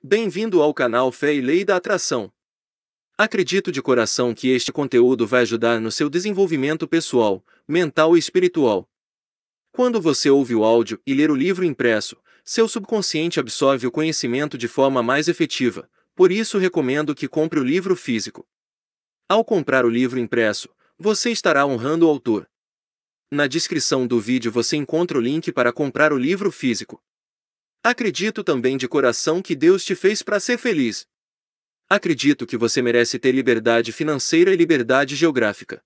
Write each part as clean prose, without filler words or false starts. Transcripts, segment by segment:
Bem-vindo ao canal Fé e Lei da Atração. Acredito de coração que este conteúdo vai ajudar no seu desenvolvimento pessoal, mental e espiritual. Quando você ouve o áudio e ler o livro impresso, seu subconsciente absorve o conhecimento de forma mais efetiva, por isso recomendo que compre o livro físico. Ao comprar o livro impresso, você estará honrando o autor. Na descrição do vídeo você encontra o link para comprar o livro físico. Acredito também de coração que Deus te fez para ser feliz. Acredito que você merece ter liberdade financeira e liberdade geográfica.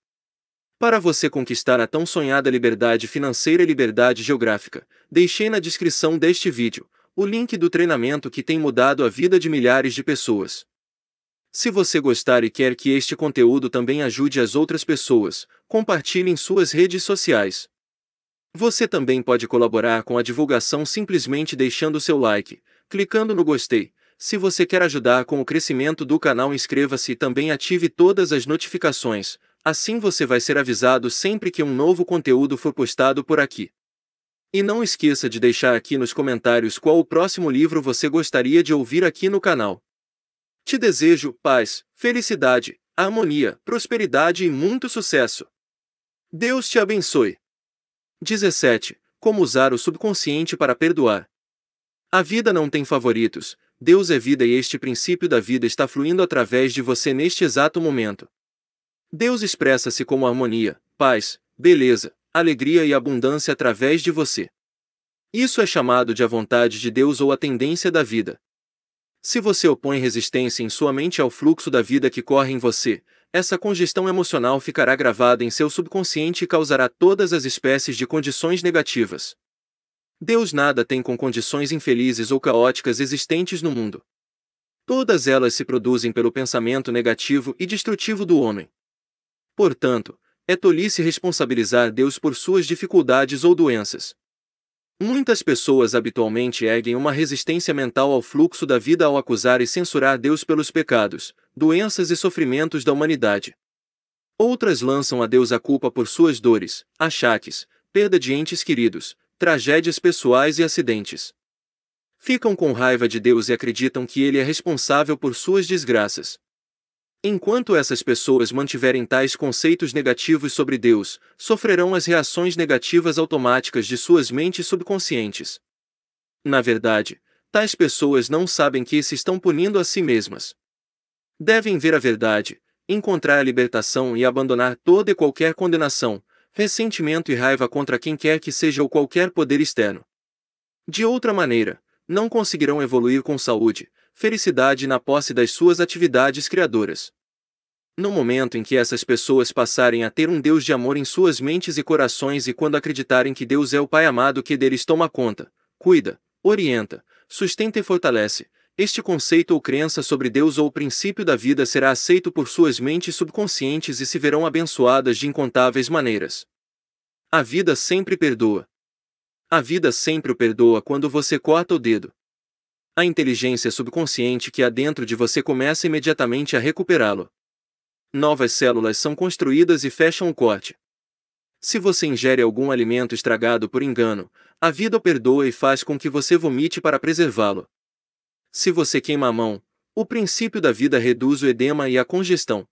Para você conquistar a tão sonhada liberdade financeira e liberdade geográfica, deixei na descrição deste vídeo o link do treinamento que tem mudado a vida de milhares de pessoas. Se você gostar e quer que este conteúdo também ajude as outras pessoas, compartilhe em suas redes sociais. Você também pode colaborar com a divulgação simplesmente deixando seu like, clicando no gostei. Se você quer ajudar com o crescimento do canal, inscreva-se e também ative todas as notificações, assim você vai ser avisado sempre que um novo conteúdo for postado por aqui. E não esqueça de deixar aqui nos comentários qual o próximo livro você gostaria de ouvir aqui no canal. Te desejo paz, felicidade, harmonia, prosperidade e muito sucesso. Deus te abençoe. 17. Como usar o subconsciente para perdoar. A vida não tem favoritos, Deus é vida e este princípio da vida está fluindo através de você neste exato momento. Deus expressa-se como harmonia, paz, beleza, alegria e abundância através de você. Isso é chamado de a vontade de Deus ou a tendência da vida. Se você opõe resistência em sua mente ao fluxo da vida que corre em você, essa congestão emocional ficará gravada em seu subconsciente e causará todas as espécies de condições negativas. Deus nada tem com condições infelizes ou caóticas existentes no mundo. Todas elas se produzem pelo pensamento negativo e destrutivo do homem. Portanto, é tolice responsabilizar Deus por suas dificuldades ou doenças. Muitas pessoas habitualmente erguem uma resistência mental ao fluxo da vida ao acusar e censurar Deus pelos pecados, doenças e sofrimentos da humanidade. Outras lançam a Deus a culpa por suas dores, achaques, perda de entes queridos, tragédias pessoais e acidentes. Ficam com raiva de Deus e acreditam que Ele é responsável por suas desgraças. Enquanto essas pessoas mantiverem tais conceitos negativos sobre Deus, sofrerão as reações negativas automáticas de suas mentes subconscientes. Na verdade, tais pessoas não sabem que se estão punindo a si mesmas. Devem ver a verdade, encontrar a libertação e abandonar toda e qualquer condenação, ressentimento e raiva contra quem quer que seja ou qualquer poder externo. De outra maneira, não conseguirão evoluir com saúde, felicidade e na posse das suas atividades criadoras. No momento em que essas pessoas passarem a ter um Deus de amor em suas mentes e corações e quando acreditarem que Deus é o Pai amado que deles toma conta, cuida, orienta, sustenta e fortalece, este conceito ou crença sobre Deus ou o princípio da vida será aceito por suas mentes subconscientes e se verão abençoadas de incontáveis maneiras. A vida sempre perdoa. A vida sempre o perdoa quando você corta o dedo. A inteligência subconsciente que há dentro de você começa imediatamente a recuperá-lo. Novas células são construídas e fecham o corte. Se você ingere algum alimento estragado por engano, a vida o perdoa e faz com que você vomite para preservá-lo. Se você queima a mão, o princípio da vida reduz o edema e a congestão.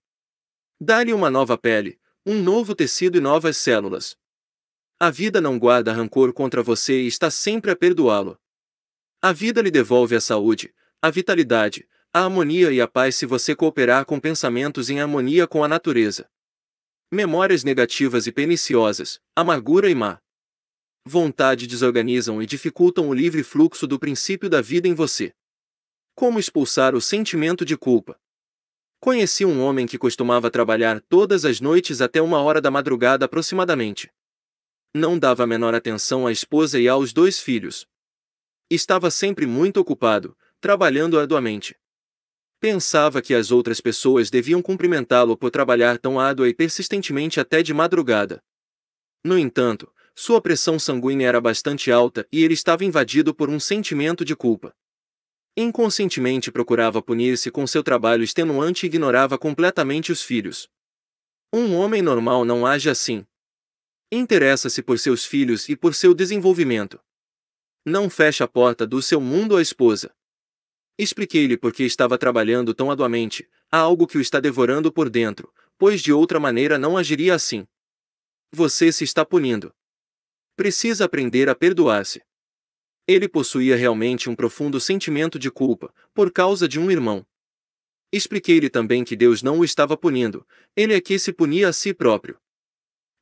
Dá-lhe uma nova pele, um novo tecido e novas células. A vida não guarda rancor contra você e está sempre a perdoá-lo. A vida lhe devolve a saúde, a vitalidade, a harmonia e a paz se você cooperar com pensamentos em harmonia com a natureza. Memórias negativas e perniciosas, amargura e má vontade desorganizam e dificultam o livre fluxo do princípio da vida em você. Como expulsar o sentimento de culpa? Conheci um homem que costumava trabalhar todas as noites até 1 hora da madrugada aproximadamente. Não dava a menor atenção à esposa e aos 2 filhos. Estava sempre muito ocupado, trabalhando arduamente. Pensava que as outras pessoas deviam cumprimentá-lo por trabalhar tão árdua e persistentemente até de madrugada. No entanto, sua pressão sanguínea era bastante alta e ele estava invadido por um sentimento de culpa. Inconscientemente procurava punir-se com seu trabalho extenuante e ignorava completamente os filhos. Um homem normal não age assim. Interessa-se por seus filhos e por seu desenvolvimento. Não fecha a porta do seu mundo à esposa. Expliquei-lhe por que estava trabalhando tão arduamente, há algo que o está devorando por dentro, pois de outra maneira não agiria assim. Você se está punindo. Precisa aprender a perdoar-se. Ele possuía realmente um profundo sentimento de culpa, por causa de um irmão. Expliquei-lhe também que Deus não o estava punindo, ele é que se punia a si próprio.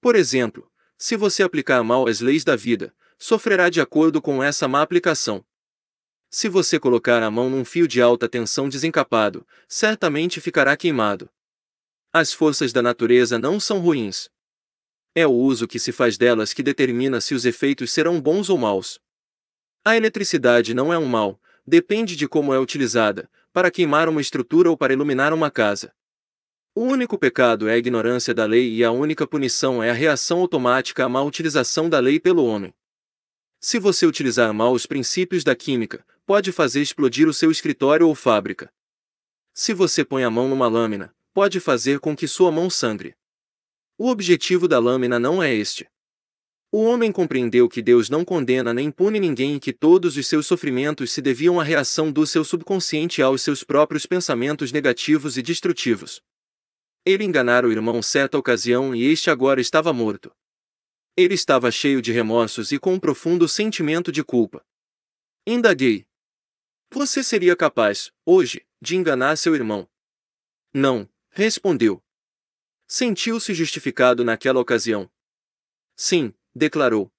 Por exemplo, se você aplicar mal as leis da vida, sofrerá de acordo com essa má aplicação. Se você colocar a mão num fio de alta tensão desencapado, certamente ficará queimado. As forças da natureza não são ruins. É o uso que se faz delas que determina se os efeitos serão bons ou maus. A eletricidade não é um mal, depende de como é utilizada, para queimar uma estrutura ou para iluminar uma casa. O único pecado é a ignorância da lei e a única punição é a reação automática à má utilização da lei pelo homem. Se você utilizar mal os princípios da química, pode fazer explodir o seu escritório ou fábrica. Se você põe a mão numa lâmina, pode fazer com que sua mão sangre. O objetivo da lâmina não é este. O homem compreendeu que Deus não condena nem pune ninguém e que todos os seus sofrimentos se deviam à reação do seu subconsciente aos seus próprios pensamentos negativos e destrutivos. Ele enganara o irmão certa ocasião e este agora estava morto. Ele estava cheio de remorsos e com um profundo sentimento de culpa. Indaguei. Você seria capaz, hoje, de enganar seu irmão? Não, respondeu. Sentiu-se justificado naquela ocasião. Sim, declarou.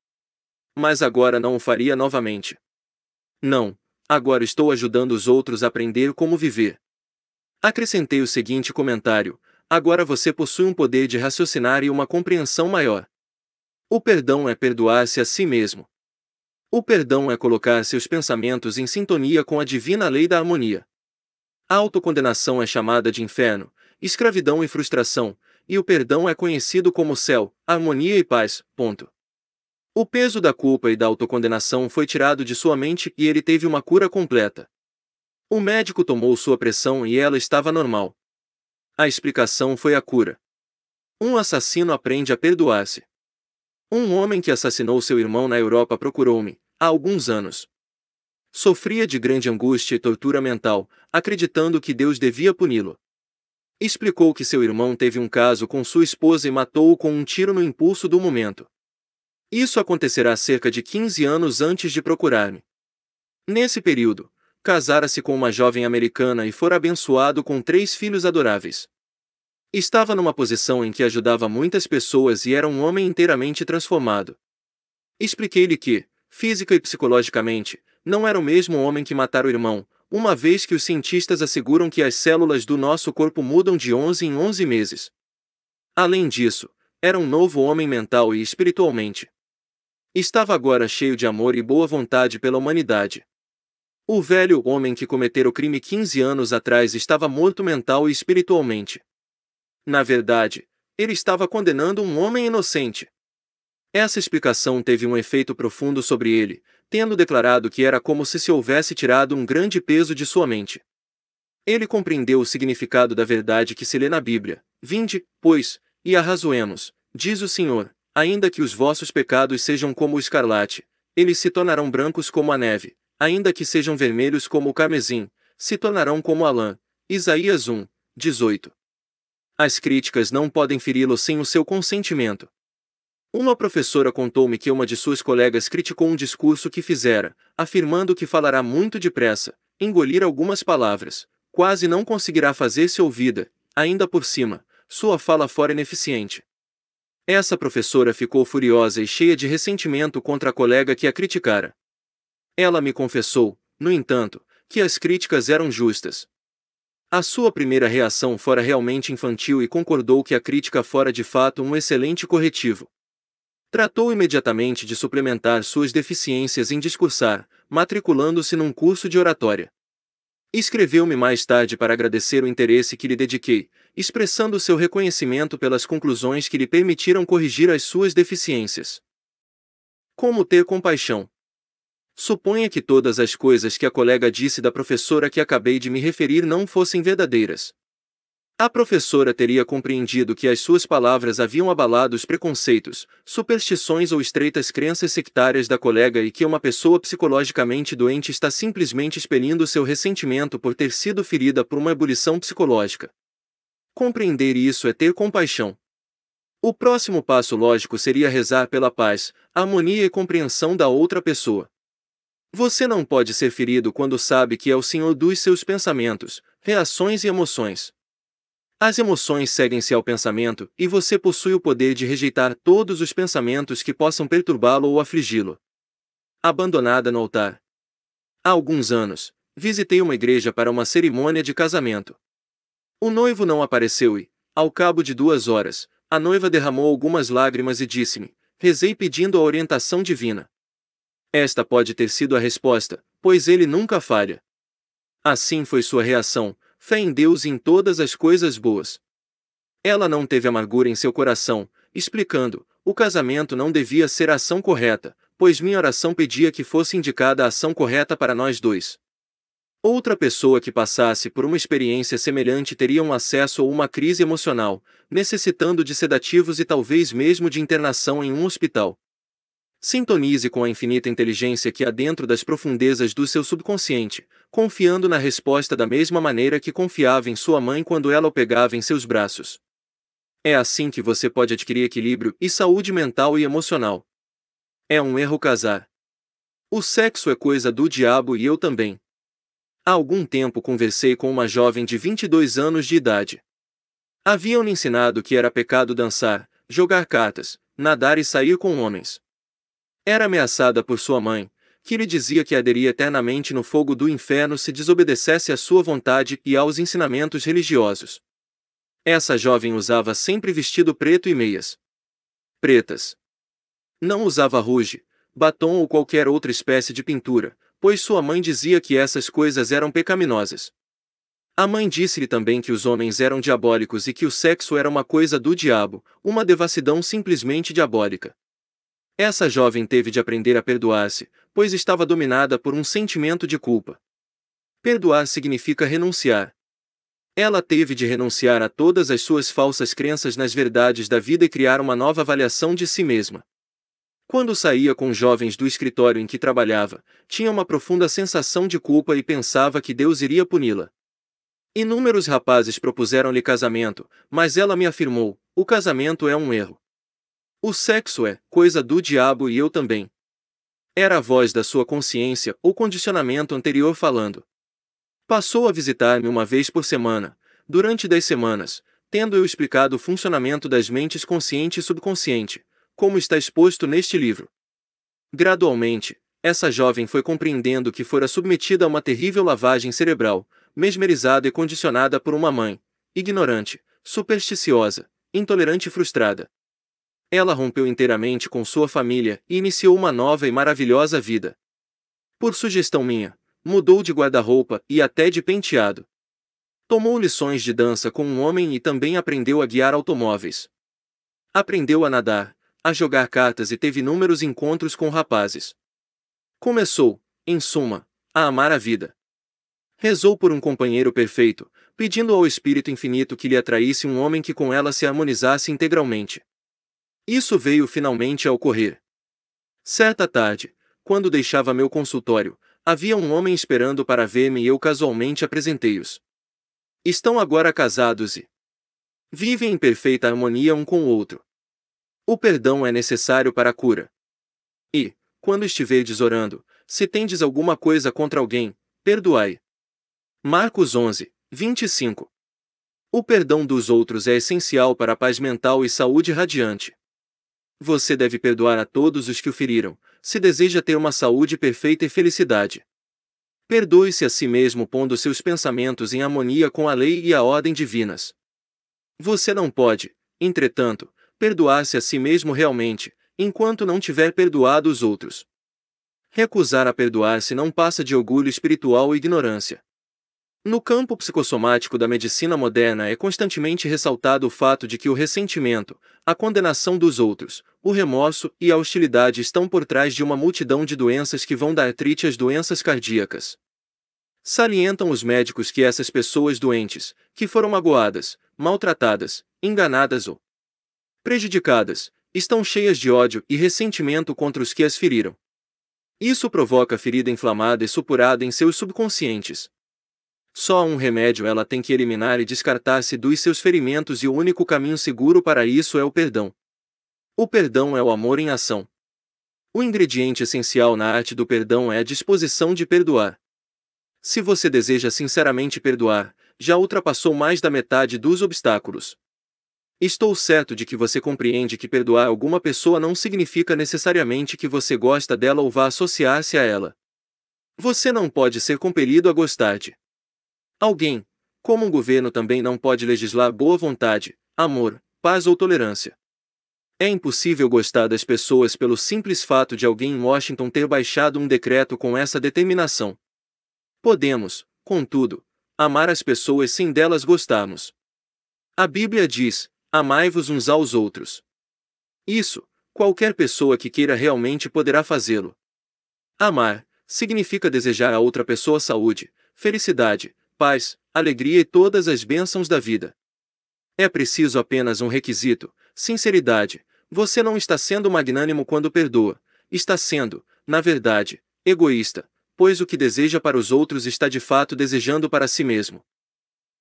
Mas agora não o faria novamente. Não, agora estou ajudando os outros a aprender como viver. Acrescentei o seguinte comentário: agora você possui um poder de raciocinar e uma compreensão maior. O perdão é perdoar-se a si mesmo. O perdão é colocar seus pensamentos em sintonia com a divina lei da harmonia. A autocondenação é chamada de inferno, escravidão e frustração, e o perdão é conhecido como céu, harmonia e paz. Ponto. O peso da culpa e da autocondenação foi tirado de sua mente e ele teve uma cura completa. O médico tomou sua pressão e ela estava normal. A explicação foi a cura. Um assassino aprende a perdoar-se. Um homem que assassinou seu irmão na Europa procurou-me, há alguns anos. Sofria de grande angústia e tortura mental, acreditando que Deus devia puni-lo. Explicou que seu irmão teve um caso com sua esposa e matou-o com um tiro no impulso do momento. Isso acontecerá cerca de 15 anos antes de procurar-me. Nesse período, casara-se com uma jovem americana e fora abençoado com 3 filhos adoráveis. Estava numa posição em que ajudava muitas pessoas e era um homem inteiramente transformado. Expliquei-lhe que, física e psicologicamente, não era o mesmo homem que matara o irmão, uma vez que os cientistas asseguram que as células do nosso corpo mudam de 11 em 11 meses. Além disso, era um novo homem mental e espiritualmente. Estava agora cheio de amor e boa vontade pela humanidade. O velho homem que cometera o crime 15 anos atrás estava morto mental e espiritualmente. Na verdade, ele estava condenando um homem inocente. Essa explicação teve um efeito profundo sobre ele, tendo declarado que era como se houvesse tirado um grande peso de sua mente. Ele compreendeu o significado da verdade que se lê na Bíblia. Vinde, pois, e arrazoemos, diz o Senhor, ainda que os vossos pecados sejam como o escarlate, eles se tornarão brancos como a neve, ainda que sejam vermelhos como o carmesim, se tornarão como a lã. Isaías 1, 18. As críticas não podem feri-lo sem o seu consentimento. Uma professora contou-me que uma de suas colegas criticou um discurso que fizera, afirmando que falará muito depressa, engolir algumas palavras, quase não conseguirá fazer-se ouvida, ainda por cima, sua fala fora ineficiente. Essa professora ficou furiosa e cheia de ressentimento contra a colega que a criticara. Ela me confessou, no entanto, que as críticas eram justas. A sua primeira reação fora realmente infantil e concordou que a crítica fora de fato um excelente corretivo. Tratou imediatamente de suplementar suas deficiências em discursar, matriculando-se num curso de oratória. Escreveu-me mais tarde para agradecer o interesse que lhe dediquei, expressando seu reconhecimento pelas conclusões que lhe permitiram corrigir as suas deficiências. Como ter compaixão? Suponha que todas as coisas que a colega disse da professora que acabei de me referir não fossem verdadeiras. A professora teria compreendido que as suas palavras haviam abalado os preconceitos, superstições ou estreitas crenças sectárias da colega e que uma pessoa psicologicamente doente está simplesmente expelindo seu ressentimento por ter sido ferida por uma ebulição psicológica. Compreender isso é ter compaixão. O próximo passo lógico seria rezar pela paz, harmonia e compreensão da outra pessoa. Você não pode ser ferido quando sabe que é o Senhor dos seus pensamentos, reações e emoções. As emoções seguem-se ao pensamento, e você possui o poder de rejeitar todos os pensamentos que possam perturbá-lo ou afligi-lo. Abandonada no altar. Há alguns anos, visitei uma igreja para uma cerimônia de casamento. O noivo não apareceu e, ao cabo de 2 horas, a noiva derramou algumas lágrimas e disse-me: rezei pedindo a orientação divina. Esta pode ter sido a resposta, pois ele nunca falha. Assim foi sua reação: fé em Deus e em todas as coisas boas. Ela não teve amargura em seu coração, explicando: o casamento não devia ser a ação correta, pois minha oração pedia que fosse indicada a ação correta para nós dois. Outra pessoa que passasse por uma experiência semelhante teria um acesso ou uma crise emocional, necessitando de sedativos e talvez mesmo de internação em um hospital. Sintonize com a infinita inteligência que há dentro das profundezas do seu subconsciente, confiando na resposta da mesma maneira que confiava em sua mãe quando ela o pegava em seus braços. É assim que você pode adquirir equilíbrio e saúde mental e emocional. É um erro casar. O sexo é coisa do diabo e eu também. Há algum tempo conversei com uma jovem de 22 anos de idade. Haviam-lhe ensinado que era pecado dançar, jogar cartas, nadar e sair com homens. Era ameaçada por sua mãe, que lhe dizia que arderia eternamente no fogo do inferno se desobedecesse à sua vontade e aos ensinamentos religiosos. Essa jovem usava sempre vestido preto e meias pretas. Não usava rouge, batom ou qualquer outra espécie de pintura, pois sua mãe dizia que essas coisas eram pecaminosas. A mãe disse-lhe também que os homens eram diabólicos e que o sexo era uma coisa do diabo, uma devassidão simplesmente diabólica. Essa jovem teve de aprender a perdoar-se, pois estava dominada por um sentimento de culpa. Perdoar significa renunciar. Ela teve de renunciar a todas as suas falsas crenças nas verdades da vida e criar uma nova avaliação de si mesma. Quando saía com jovens do escritório em que trabalhava, tinha uma profunda sensação de culpa e pensava que Deus iria puni-la. Inúmeros rapazes propuseram-lhe casamento, mas ela me afirmou: o casamento é um erro. O sexo é coisa do diabo e eu também. Era a voz da sua consciência ou condicionamento anterior falando. Passou a visitar-me uma vez por semana, durante 10 semanas, tendo eu explicado o funcionamento das mentes consciente e subconsciente, como está exposto neste livro. Gradualmente, essa jovem foi compreendendo que fora submetida a uma terrível lavagem cerebral, mesmerizada e condicionada por uma mãe, ignorante, supersticiosa, intolerante e frustrada. Ela rompeu inteiramente com sua família e iniciou uma nova e maravilhosa vida. Por sugestão minha, mudou de guarda-roupa e até de penteado. Tomou lições de dança com um homem e também aprendeu a guiar automóveis. Aprendeu a nadar, a jogar cartas e teve inúmeros encontros com rapazes. Começou, em suma, a amar a vida. Rezou por um companheiro perfeito, pedindo ao Espírito Infinito que lhe atraísse um homem que com ela se harmonizasse integralmente. Isso veio finalmente a ocorrer. Certa tarde, quando deixava meu consultório, havia um homem esperando para ver-me e eu casualmente apresentei-os. Estão agora casados e vivem em perfeita harmonia um com o outro. O perdão é necessário para a cura. E, quando estiverdes orando, se tendes alguma coisa contra alguém, perdoai. Marcos 11, 25. O perdão dos outros é essencial para a paz mental e saúde radiante. Você deve perdoar a todos os que o feriram, se deseja ter uma saúde perfeita e felicidade. Perdoe-se a si mesmo pondo seus pensamentos em harmonia com a lei e a ordem divinas. Você não pode, entretanto, perdoar-se a si mesmo realmente, enquanto não tiver perdoado os outros. Recusar a perdoar-se não passa de orgulho espiritual e ignorância. No campo psicossomático da medicina moderna é constantemente ressaltado o fato de que o ressentimento, a condenação dos outros, o remorso e a hostilidade estão por trás de uma multidão de doenças que vão da artrite às doenças cardíacas. Salientam os médicos que essas pessoas doentes, que foram magoadas, maltratadas, enganadas ou prejudicadas, estão cheias de ódio e ressentimento contra os que as feriram. Isso provoca ferida inflamada e supurada em seus subconscientes. Só há um remédio ela tem que eliminar e descartar-se dos seus ferimentos, e o único caminho seguro para isso é o perdão. O perdão é o amor em ação. O ingrediente essencial na arte do perdão é a disposição de perdoar. Se você deseja sinceramente perdoar, já ultrapassou mais da metade dos obstáculos. Estou certo de que você compreende que perdoar alguma pessoa não significa necessariamente que você gosta dela ou vá associar-se a ela. Você não pode ser compelido a gostar de alguém, como um governo também não pode legislar boa vontade, amor, paz ou tolerância. É impossível gostar das pessoas pelo simples fato de alguém em Washington ter baixado um decreto com essa determinação. Podemos, contudo, amar as pessoas sem delas gostarmos. A Bíblia diz: amai-vos uns aos outros. Isso, qualquer pessoa que queira realmente poderá fazê-lo. Amar significa desejar a outra pessoa saúde, felicidade, paz, alegria e todas as bênçãos da vida. É preciso apenas um requisito: sinceridade. Você não está sendo magnânimo quando perdoa, está sendo, na verdade, egoísta, pois o que deseja para os outros está de fato desejando para si mesmo.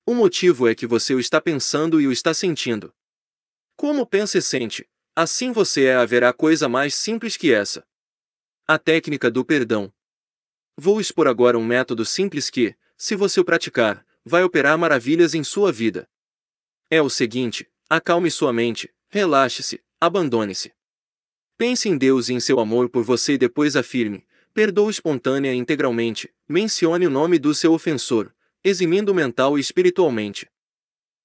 O motivo é que você o está pensando e o está sentindo. Como pensa e sente, assim você é. Haverá coisa mais simples que essa. A técnica do perdão. Vou expor agora um método simples que, se você o praticar, vai operar maravilhas em sua vida. É o seguinte: acalme sua mente, relaxe-se, abandone-se. Pense em Deus e em seu amor por você e depois afirme: perdoe espontânea e integralmente, mencione o nome do seu ofensor, eximindo mental e espiritualmente.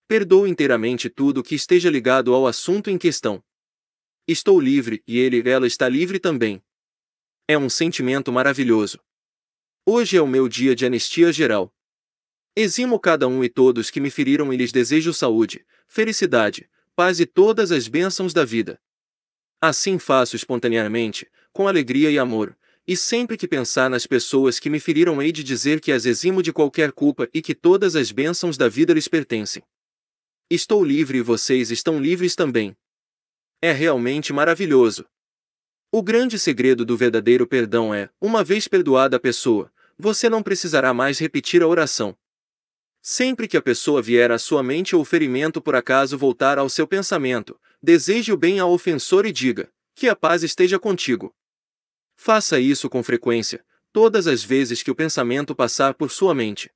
Perdoe inteiramente tudo que esteja ligado ao assunto em questão. Estou livre e ela está livre também. É um sentimento maravilhoso. Hoje é o meu dia de anistia geral. Eximo cada um e todos que me feriram e lhes desejo saúde, felicidade, paz e todas as bênçãos da vida. Assim faço espontaneamente, com alegria e amor, e sempre que pensar nas pessoas que me feriram hei de dizer que as eximo de qualquer culpa e que todas as bênçãos da vida lhes pertencem. Estou livre e vocês estão livres também. É realmente maravilhoso. O grande segredo do verdadeiro perdão é: uma vez perdoada a pessoa, você não precisará mais repetir a oração. Sempre que a pessoa vier à sua mente ou o ferimento por acaso voltar ao seu pensamento, deseje o bem ao ofensor e diga: que a paz esteja contigo. Faça isso com frequência, todas as vezes que o pensamento passar por sua mente.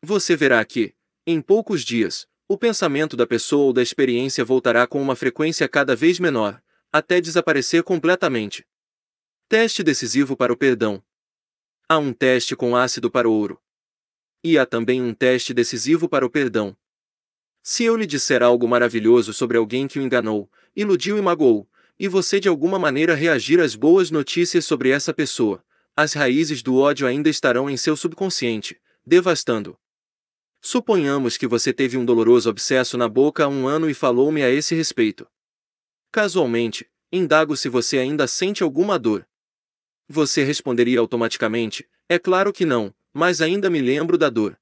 Você verá que, em poucos dias, o pensamento da pessoa ou da experiência voltará com uma frequência cada vez menor, até desaparecer completamente. Teste decisivo para o perdão. Há um teste com ácido para o ouro. E há também um teste decisivo para o perdão. Se eu lhe disser algo maravilhoso sobre alguém que o enganou, iludiu e magoou, e você de alguma maneira reagir às boas notícias sobre essa pessoa, as raízes do ódio ainda estarão em seu subconsciente, devastando. Suponhamos que você teve um doloroso abscesso na boca há um ano e falou-me a esse respeito. Casualmente, indago se você ainda sente alguma dor. Você responderia automaticamente: é claro que não, mas ainda me lembro da dor.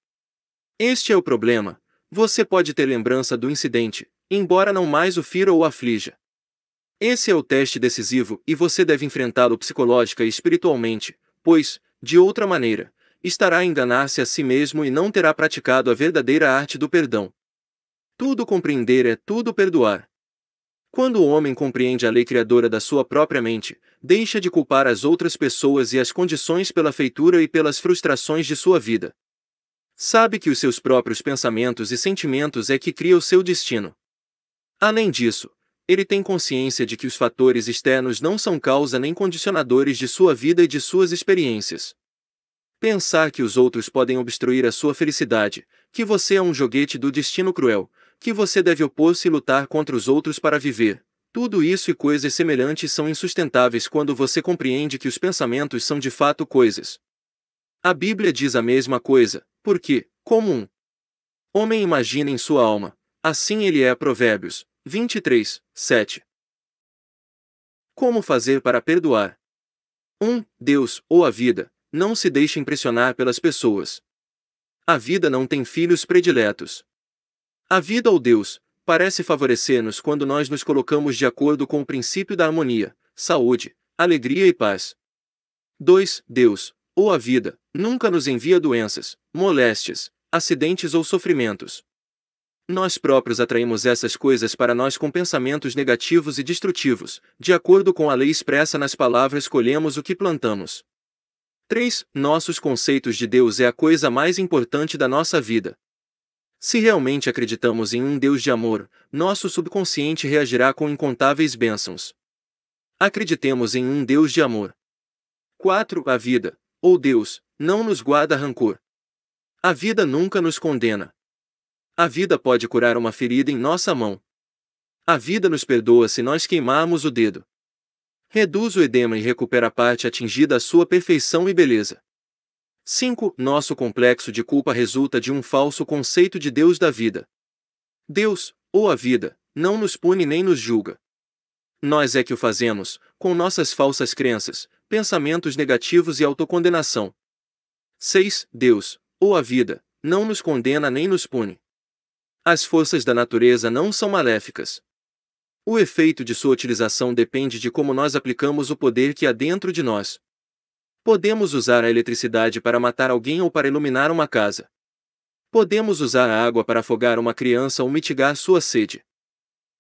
Este é o problema: você pode ter lembrança do incidente, embora não mais o fira ou aflija. Esse é o teste decisivo e você deve enfrentá-lo psicológica e espiritualmente, pois, de outra maneira, estará a enganar-se a si mesmo e não terá praticado a verdadeira arte do perdão. Tudo compreender é tudo perdoar. Quando o homem compreende a lei criadora da sua própria mente, deixa de culpar as outras pessoas e as condições pela feitura e pelas frustrações de sua vida. Sabe que os seus próprios pensamentos e sentimentos é que cria o seu destino. Além disso, ele tem consciência de que os fatores externos não são causa nem condicionadores de sua vida e de suas experiências. Pensar que os outros podem obstruir a sua felicidade, que você é um joguete do destino cruel, que você deve opor-se e lutar contra os outros para viver, tudo isso e coisas semelhantes são insustentáveis quando você compreende que os pensamentos são de fato coisas. A Bíblia diz a mesma coisa, porque, como um homem imagina em sua alma, assim ele é. Provérbios 23, 7. Como fazer para perdoar? 1. Deus, ou a vida, não se deixe impressionar pelas pessoas. A vida não tem filhos prediletos. A vida ou Deus parece favorecer-nos quando nós nos colocamos de acordo com o princípio da harmonia, saúde, alegria e paz. 2. Deus, ou a vida, nunca nos envia doenças, moléstias, acidentes ou sofrimentos. Nós próprios atraímos essas coisas para nós com pensamentos negativos e destrutivos, de acordo com a lei expressa nas palavras colhemos o que plantamos. 3. Nossos conceitos de Deus é a coisa mais importante da nossa vida. Se realmente acreditamos em um Deus de amor, nosso subconsciente reagirá com incontáveis bênçãos. Acreditemos em um Deus de amor. 4. A vida, ou Deus, não nos guarda rancor. A vida nunca nos condena. A vida pode curar uma ferida em nossa mão. A vida nos perdoa se nós queimarmos o dedo. Reduz o edema e recupera a parte atingida à sua perfeição e beleza. 5. Nosso complexo de culpa resulta de um falso conceito de Deus da vida. Deus, ou a vida, não nos pune nem nos julga. Nós é que o fazemos, com nossas falsas crenças, pensamentos negativos e autocondenação. 6. Deus, ou a vida, não nos condena nem nos pune. As forças da natureza não são maléficas. O efeito de sua utilização depende de como nós aplicamos o poder que há dentro de nós. Podemos usar a eletricidade para matar alguém ou para iluminar uma casa. Podemos usar a água para afogar uma criança ou mitigar sua sede.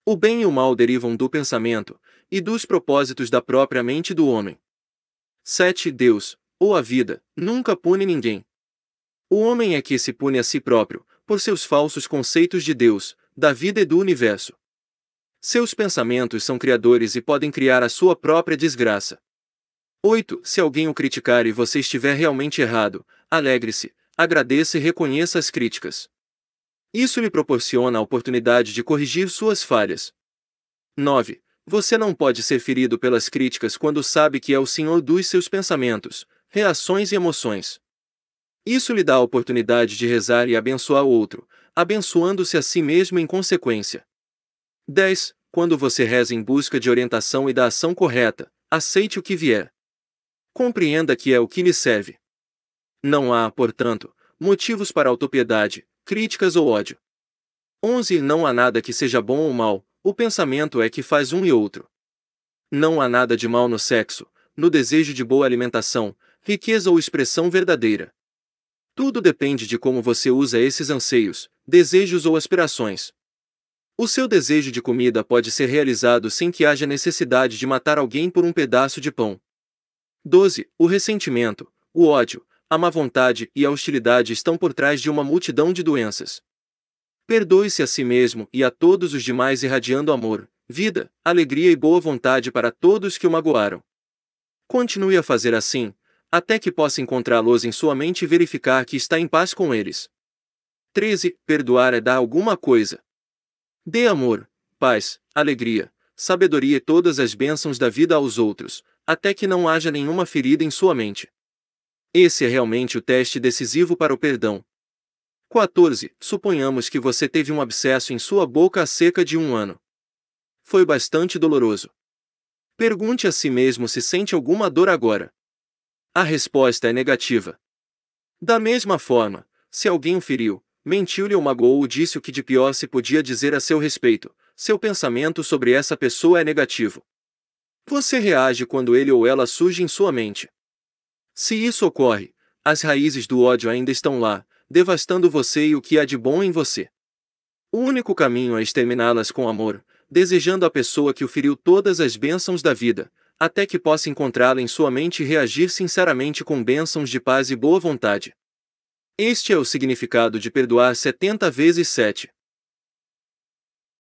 O bem e o mal derivam do pensamento e dos propósitos da própria mente do homem. 7. Deus, ou a vida, nunca pune ninguém. O homem é que se pune a si próprio, por seus falsos conceitos de Deus, da vida e do universo. Seus pensamentos são criadores e podem criar a sua própria desgraça. 8. Se alguém o criticar e você estiver realmente errado, alegre-se, agradeça e reconheça as críticas. Isso lhe proporciona a oportunidade de corrigir suas falhas. 9. Você não pode ser ferido pelas críticas quando sabe que é o Senhor dos seus pensamentos, reações e emoções. Isso lhe dá a oportunidade de rezar e abençoar o outro, abençoando-se a si mesmo em consequência. 10. Quando você reza em busca de orientação e da ação correta, aceite o que vier. Compreenda que é o que lhe serve. Não há, portanto, motivos para autopiedade, críticas ou ódio. 11. Não há nada que seja bom ou mal, o pensamento é que faz um e outro. Não há nada de mal no sexo, no desejo de boa alimentação, riqueza ou expressão verdadeira. Tudo depende de como você usa esses anseios, desejos ou aspirações. O seu desejo de comida pode ser realizado sem que haja necessidade de matar alguém por um pedaço de pão. 12. O ressentimento, o ódio, a má vontade e a hostilidade estão por trás de uma multidão de doenças. Perdoe-se a si mesmo e a todos os demais irradiando amor, vida, alegria e boa vontade para todos que o magoaram. Continue a fazer assim, até que possa encontrá-los em sua mente e verificar que está em paz com eles. 13. Perdoar é dar alguma coisa. Dê amor, paz, alegria, sabedoria e todas as bênçãos da vida aos outros, até que não haja nenhuma ferida em sua mente. Esse é realmente o teste decisivo para o perdão. 14. Suponhamos que você teve um abscesso em sua boca há cerca de 1 ano. Foi bastante doloroso. Pergunte a si mesmo se sente alguma dor agora. A resposta é negativa. Da mesma forma, se alguém o feriu, mentiu-lhe ou magoou ou disse o que de pior se podia dizer a seu respeito, seu pensamento sobre essa pessoa é negativo. Você reage quando ele ou ela surge em sua mente. Se isso ocorre, as raízes do ódio ainda estão lá, devastando você e o que há de bom em você. O único caminho é exterminá-las com amor, desejando à pessoa que o feriu todas as bênçãos da vida, até que possa encontrá-la em sua mente e reagir sinceramente com bênçãos de paz e boa vontade. Este é o significado de perdoar 70 vezes 7.